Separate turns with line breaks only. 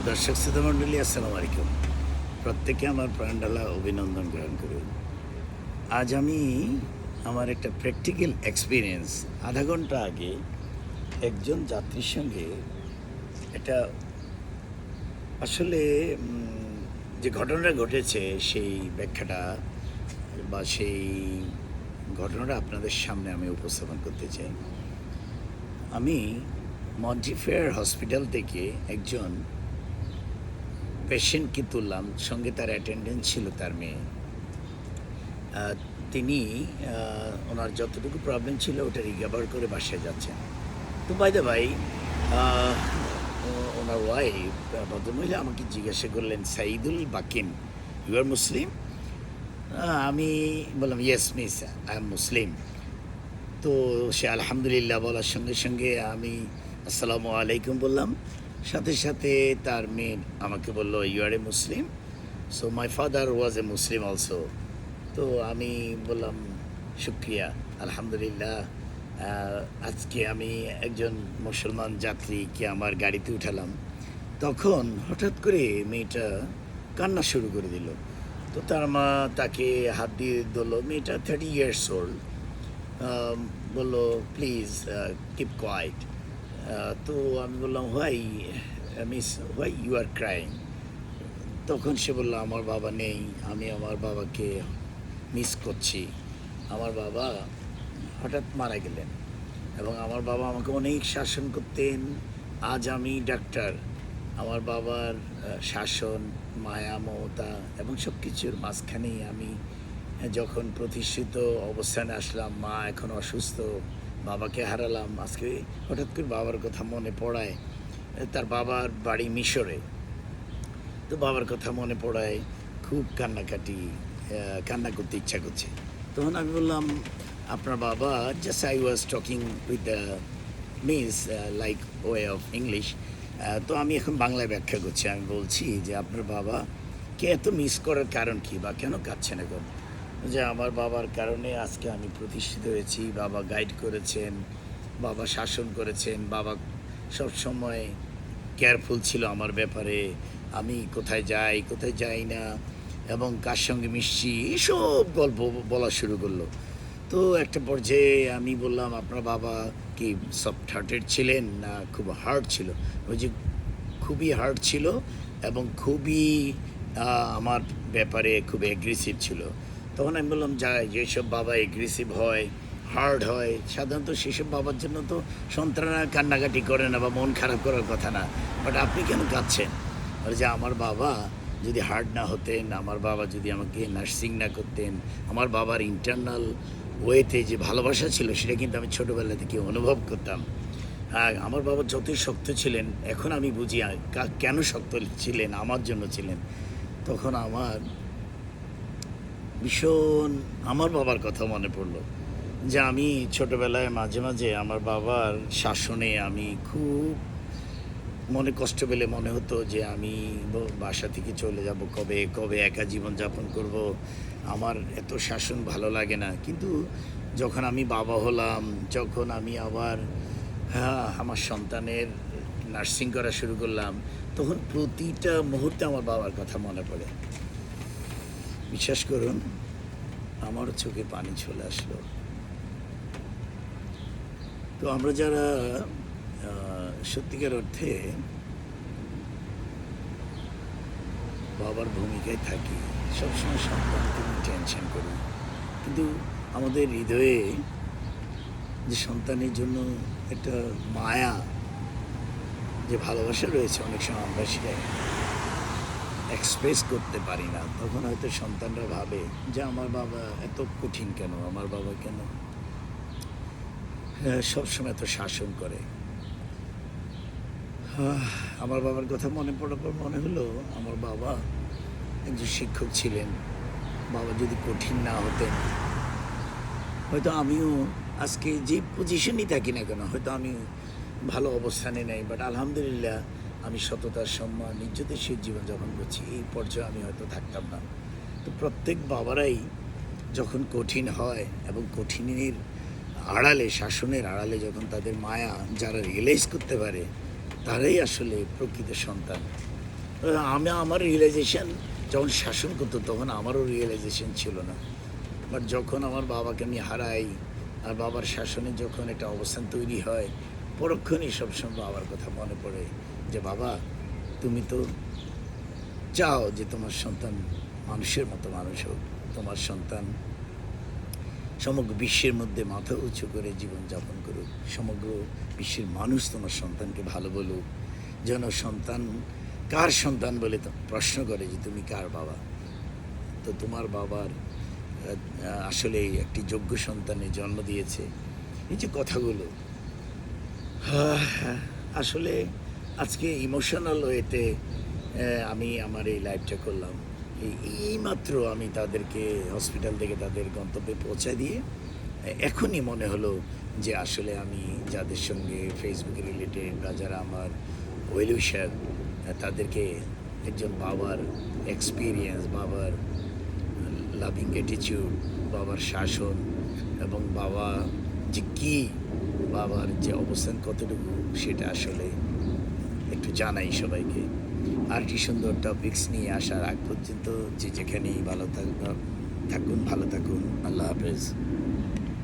দর্শক শ্রোতামণ্ডলী, আসসালামু আলাইকুম। প্রত্যেকে আমার প্রাণঢালা অভিনন্দন গ্রহণ করুন। আজ আমি আমার একটা প্র্যাকটিক্যাল এক্সপিরিয়েন্স আধা ঘন্টা আগে একজন যাত্রীর সঙ্গে এটা আসলে যে ঘটনাটা ঘটেছে সেই ব্যাখ্যাটা বা সেই ঘটনাটা আপনাদের সামনে আমি উপস্থাপন করতে চাই। আমি মন্টিফেয়ার হসপিটাল থেকে একজন পেশেন্টকে তুললাম, সঙ্গে তার অ্যাটেন্ডেন্ট ছিল তার মেয়ে। তিনি ওনার যতটুকু প্রবলেম ছিল ওটা রিকভার করে বাসায় যাচ্ছেন। তো বাই দ্য ভাই, ওনার ওয়াইফ ভদ্রমহিলা আমাকে জিজ্ঞাসা করলেন, সাইদুল বাকিন, ইউ আর মুসলিম? আমি বললাম, ইয়েস মিস, আই এম মুসলিম। তো সে আলহামদুলিল্লাহ বলার সঙ্গে সঙ্গে আমি আসসালামু আলাইকুম বললাম। সাথে সাথে তার মেয়ে আমাকে বলল, you are a Muslim? So my father was a Muslim also. তো আমি বললাম, শুক্রিয়া, আলহামদুলিল্লাহ। আজকে আমি একজন মুসলমান যাত্রীকে আমার গাড়িতে উঠালাম। তখন হঠাৎ করে মেয়েটা কান্না শুরু করে দিল। তো তার মা তাকে হাত দিয়ে দিল। মেয়েটা 30 ইয়ার্স ওল্ড। বললো, প্লিজ কিপ কোয়াইট। তো আমি বললাম, why miss, why you are crying? তখন সে বললো, আমার বাবা নেই, আমি আমার বাবাকে মিস করছি। আমার বাবা হঠাৎ মারা গেলেন এবং আমার বাবা আমাকে অনেক শাসন করতেন। আজ আমি ডাক্তার। আমার বাবার শাসন, মায়া, মমতা এবং সব কিছুর মাঝখানেই আমি যখন প্রতিষ্ঠিত অবস্থানে আসলাম, মা এখন অসুস্থ, বাবাকে হারালাম। আজকে হঠাৎ করে বাবার কথা মনে পড়ায়। তার বাবার বাড়ি মিশরে। তো বাবার কথা মনে পড়ায়, খুব কান্না করতে ইচ্ছা করছে। তখন আমি বললাম, আপনার বাবা, just I was talking with the miss like way of English. তো আমি এখন বাংলায় ব্যাখ্যা করছি। আমি বলছি যে আপনার বাবাকে এত মিস করার কারণ কি, বা কেন কাঁদছেন এখন? যে আমার বাবার কারণে আজকে আমি প্রতিষ্ঠিত হয়েছি। বাবা গাইড করেছেন, বাবা শাসন করেছেন, বাবা সবসময় কেয়ারফুল ছিল আমার ব্যাপারে। আমি কোথায় যাই, কোথায় যাই না এবং কার সঙ্গে মিশছি, এসব গল্প বলা শুরু করলো। তো একটা পর্যায়ে আমি বললাম, আপনার বাবা কি সফট হার্টেড ছিলেন না খুব হার্ড ছিল? ওই যে খুবই হার্ড ছিল এবং খুবই আমার ব্যাপারে খুব অ্যাগ্রেসিভ ছিল। তখন আমি বললাম, যেসব বাবা অ্যাগ্রেসিভ হয়, হার্ড হয়, সাধারণত সেসব বাবার জন্য তো সন্তানরা কান্নাকাটি করে না বা মন খারাপ করার কথা না। বাট আপনি কেন কাঁদছেন? আর যে আমার বাবা যদি হার্ড না হতেন, আমার বাবা যদি আমাকে নার্সিং না করতেন, আমার বাবার ইন্টারনাল ওয়েতে যে ভালোবাসা ছিল সেটা কিন্তু আমি ছোটোবেলা থেকে অনুভব করতাম। হ্যাঁ, আমার বাবা যতই শক্ত ছিলেন, এখন আমি বুঝি কেন শক্ত ছিলেন, আমার জন্য ছিলেন। তখন আমার ভীষণ আমার বাবার কথা মনে পড়লো, যে আমি ছোটোবেলায় মাঝে মাঝে আমার বাবার শাসনে আমি খুব মনে কষ্ট পেলে মনে হতো যে আমি বাসা থেকে চলে যাব, কবে কবে একা জীবনযাপন করব, আমার এত শাসন ভালো লাগে না। কিন্তু যখন আমি বাবা হলাম, যখন আমি আবার আমার সন্তানের নার্সিং করা শুরু করলাম, তখন প্রতিটা মুহূর্তে আমার বাবার কথা মনে পড়ে। বিশ্বাস করুন, আমারও চোখে পানি চলে আসলো। তো আমরা যারা সত্যিকার অর্থে বাবার ভূমিকায় থাকি, সবসময় সন্তানকে টেনশন করি, কিন্তু আমাদের হৃদয়ে যে সন্তানের জন্য একটা মায়া, যে ভালোবাসা রয়েছে, অনেক সময় আমরা সেটা এক্সপ্রেস করতে পারি না। তখন হয়তো সন্তানরা ভাবে যে আমার বাবা এত কঠিন কেন, আমার বাবা কেন সবসময় এত শাসন করে। আমার বাবার কথা মনে পড়ার পর মনে হলো, আমার বাবা একজন শিক্ষক ছিলেন। বাবা যদি কঠিন না হতেন, হয়তো আমিও আজকে যে পজিশনই থাকি না কেন, হয়তো আমি ভালো অবস্থানে নেই। বাট আলহামদুলিল্লাহ, আমি সততার সম্মান, ইজ্জতের সহিত জীবনযাপন করছি, এই পর্যায়ে আমি হয়তো থাকতাম না। তো প্রত্যেক বাবারাই যখন কঠিন হয় এবং কঠিনের আড়ালে, শাসনের আড়ালে যখন তাদের মায়া যারা রিয়েলাইজ করতে পারে, তারাই আসলে প্রকৃত সন্তান। আমি আমার রিয়েলাইজেশন যখন শাসন করতো তখন আমারও রিয়েলাইজেশন ছিল না, বাট যখন আমার বাবাকে আমি হারাই আর বাবার শাসনে যখন একটা অবস্থান তৈরি হয়, পরক্ষণেই সবসময় বাবার কথা মনে পড়ে যে বাবা, তুমি তো চাও যে তোমার সন্তান মানুষের মতো মানুষ হোক, তোমার সন্তান সমগ্র বিশ্বের মধ্যে মাথা উঁচু করে জীবনযাপন করুক, সমগ্র বিশ্বের মানুষ তোমার সন্তানকে ভালো বলুক, যেন সন্তান কার সন্তান বলে তো প্রশ্ন করে যে তুমি কার বাবা। তো তোমার বাবার আসলে একটি যোগ্য সন্তানের জন্ম দিয়েছে। এই যে কথাগুলো আসলে আজকে ইমোশনাল ওয়েতে আমি আমার এই লাইভটা করলাম। এইমাত্র আমি তাদেরকে হসপিটাল থেকে তাদের গন্তব্যে পৌঁছে দিয়ে এখনই মনে হলো যে আসলে আমি যাদের সঙ্গে ফেসবুকে রিলেটেড বা যারা আমার ওয়েল উইশার, তাদেরকে একজন বাবার এক্সপিরিয়েন্স, বাবার লাভিং অ্যাটিটিউড, বাবার শাসন এবং বাবা যে কী, বাবার যে অবস্থান কতটুকু, সেটা আসলে একটু জানাই সবাইকে। আর কি সুন্দর টপিকস নিয়ে আসার আগ পর্যন্ত যে যেখানেই ভালো থাকুন, ভালো থাকুন। আল্লাহ হাফেজ।